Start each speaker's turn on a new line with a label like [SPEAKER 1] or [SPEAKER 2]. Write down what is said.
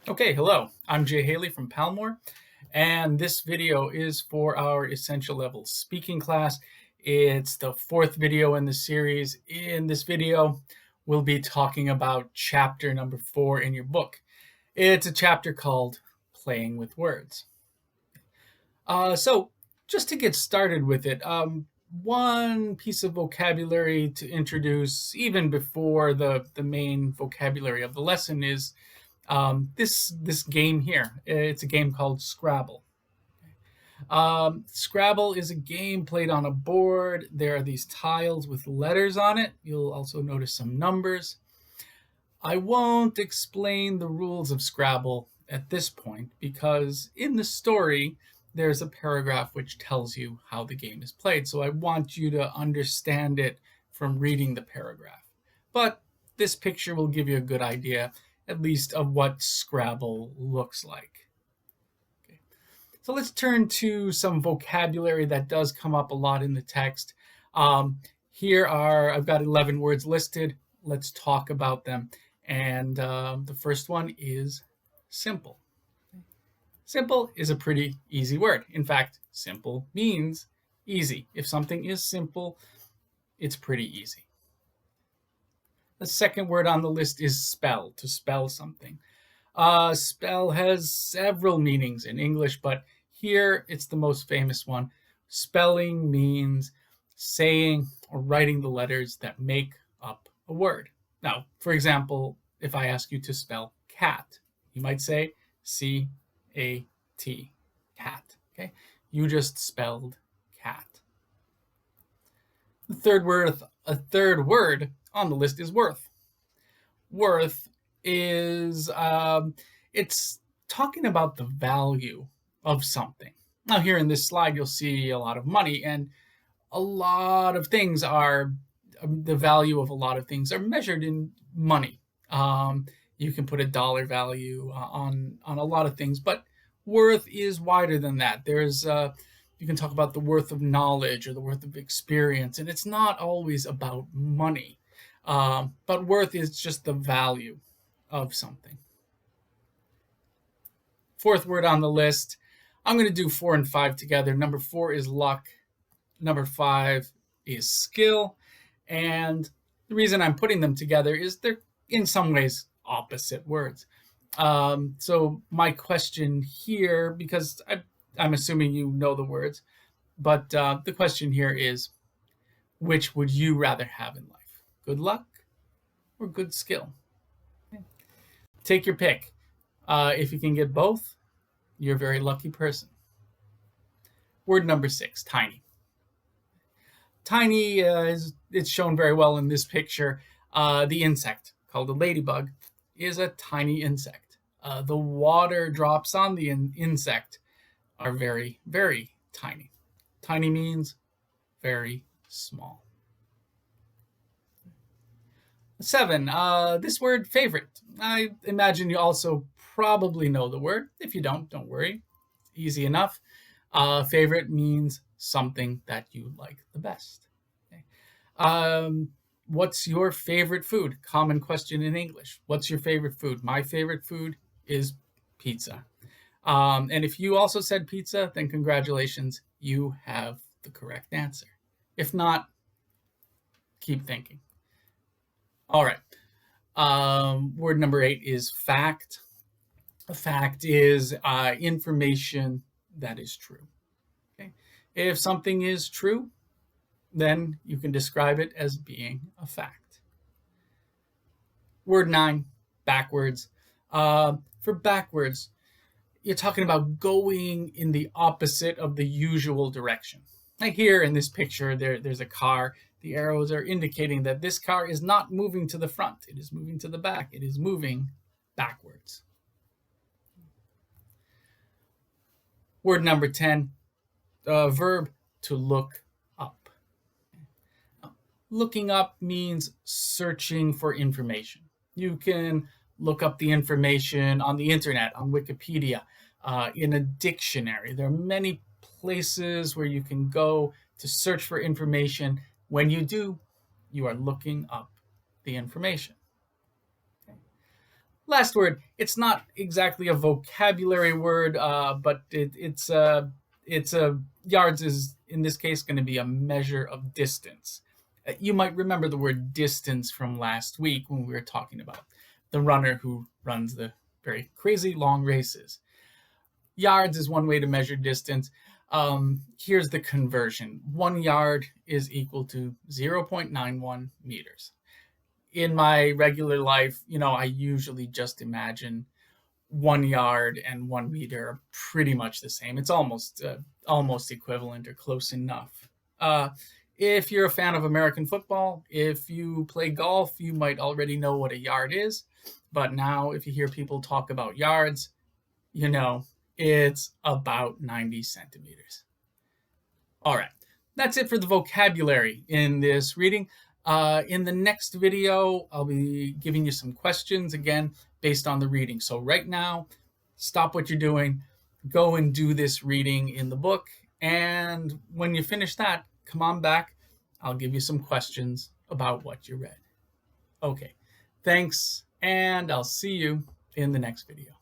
[SPEAKER 1] Okay, hello, I'm Jay Haley from Palmore, and this video is for our Essential Level Speaking class. It's the fourth video in the series. In this video, we'll be talking about chapter number 4 in your book. It's a chapter called Playing with Words. So just to get started with it, one piece of vocabulary to introduce even before the main vocabulary of the lesson is this game here. It's a game called Scrabble. Scrabble is a game played on a board. There are these tiles with letters on it. You'll also notice some numbers. I won't explain the rules of Scrabble at this point because in the story there's a paragraph which tells you how the game is played. So I want you to understand it from reading the paragraph. But this picture will give you a good idea at least of what Scrabble looks like. Okay. So let's turn to some vocabulary that does come up a lot in the text. I've got 11 words listed. Let's talk about them. And the first one is simple. Simple is a pretty easy word. In fact, simple means easy. If something is simple, it's pretty easy. The second word on the list is spell, to spell something. Spell has several meanings in English, but here it's the most famous one. Spelling means saying or writing the letters that make up a word. Now, for example, if I ask you to spell cat, you might say C-A-T, cat. Okay? You just spelled cat. A third word on the list is worth. Worth is it's talking about the value of something. Now here in this slide you'll see a lot of money, and a lot of things are the value of a lot of things are measured in money. You can put a dollar value on a lot of things, but worth is wider than that. You can talk about the worth of knowledge or the worth of experience, and it's not always about money. But worth is just the value of something. Fourth word on the list, I'm going to do 4 and 5 together. Number 4 is luck. Number 5 is skill. And the reason I'm putting them together is they're in some ways opposite words. So my question here, because I'm assuming you know the words, but the question here is, which would you rather have in life? Good luck or good skill? Take your pick. If you can get both, you're a very lucky person. Word number 6, tiny. Tiny it's shown very well in this picture. The insect called a ladybug is a tiny insect. The water drops on the insect are very, very tiny. Tiny means very small. 7, this word, favorite. I imagine you also probably know the word. If you don't worry. Easy enough. Favorite means something that you like the best. Okay. What's your favorite food? Common question in English. What's your favorite food? My favorite food is pizza. And if you also said pizza, then congratulations, you have the correct answer. If not, keep thinking. All right. Word number 8 is fact. A fact is information that is true. Okay. If something is true, then you can describe it as being a fact. Word 9, backwards. For backwards, you're talking about going in the opposite of the usual direction. Like here in this picture, there's a car. The arrows are indicating that this car is not moving to the front. It is moving to the back. It is moving backwards. Word number 10, verb to look up. Looking up means searching for information. You can look up the information on the internet, on Wikipedia, in a dictionary. There are many places where you can go to search for information. When you do, you are looking up the information. Okay. Last word. It's not exactly a vocabulary word, but it's a yards is in this case going to be a measure of distance. You might remember the word distance from last week when we were talking about the runner who runs the very crazy long races. Yards is one way to measure distance. Here's the conversion. 1 yard is equal to 0.91 meters. In my regular life, I usually just imagine 1 yard and 1 meter are pretty much the same. It's almost equivalent or close enough. If you're a fan of American football, if you play golf, you might already know what a yard is. But now, if you hear people talk about yards, it's about 90 centimeters. All right, that's it for the vocabulary in this reading. In the next video, I'll be giving you some questions, again, based on the reading. So right now, stop what you're doing, go and do this reading in the book, and when you finish that, come on back. I'll give you some questions about what you read. Okay, thanks, and I'll see you in the next video.